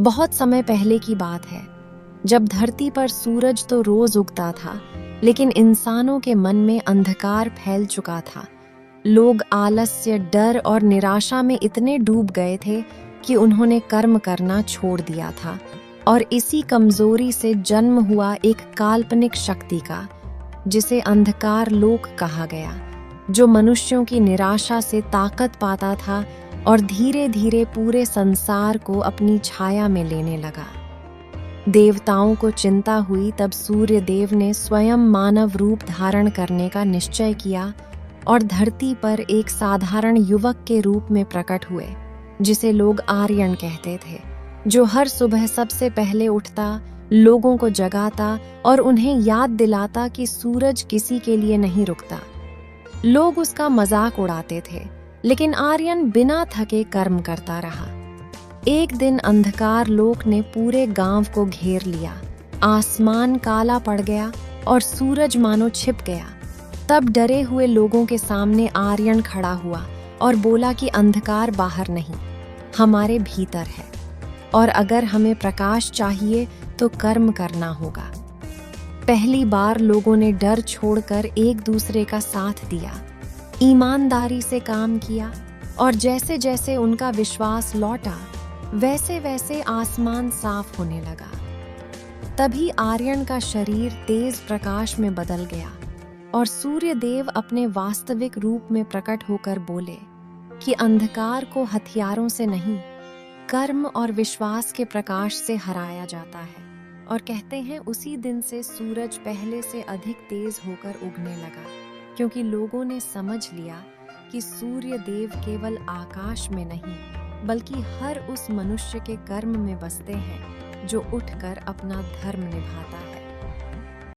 बहुत समय पहले की बात है, जब धरती पर सूरज तो रोज उगता था, लेकिन इंसानों के मन में अंधकार फैल चुका था। लोग आलस्य, डर और निराशा में इतने डूब गए थे कि उन्होंने कर्म करना छोड़ दिया था। और इसी कमजोरी से जन्म हुआ एक काल्पनिक शक्ति का, जिसे अंधकार लोक कहा गया, जो मनुष्यों की निराशा से ताकत पाता था और धीरे धीरे पूरे संसार को अपनी छाया में लेने लगा। देवताओं को चिंता हुई, तब सूर्य देव ने स्वयं मानव रूप धारण करने का निश्चय किया और धरती पर एक साधारण युवक के रूप में प्रकट हुए, जिसे लोग आर्यन कहते थे, जो हर सुबह सबसे पहले उठता, लोगों को जगाता और उन्हें याद दिलाता कि सूरज किसी के लिए नहीं रुकता। लोग उसका मजाक उड़ाते थे, लेकिन आर्यन बिना थके कर्म करता रहा। एक दिन अंधकार लोक ने पूरे गांव को घेर लिया। आसमान काला पड़ गया और सूरज मानो छिप गया। तब डरे हुए लोगों के सामने आर्यन खड़ा हुआ और बोला कि अंधकार बाहर नहीं, हमारे भीतर है, और अगर हमें प्रकाश चाहिए तो कर्म करना होगा। पहली बार लोगों ने डर छोड़कर एक दूसरे का साथ दिया, ईमानदारी से काम किया, और जैसे जैसे उनका विश्वास लौटा, वैसे वैसे आसमान साफ होने लगा। तभी आर्यन का शरीर तेज प्रकाश में बदल गया और सूर्य देव अपने वास्तविक रूप में प्रकट होकर बोले कि अंधकार को हथियारों से नहीं, कर्म और विश्वास के प्रकाश से हराया जाता है। और कहते हैं उसी दिन से सूरज पहले से अधिक तेज होकर उगने लगा, क्योंकि लोगों ने समझ लिया कि सूर्य देव केवल आकाश में नहीं, बल्कि हर उस मनुष्य के कर्म में बसते हैं जो उठकर अपना धर्म निभाता है।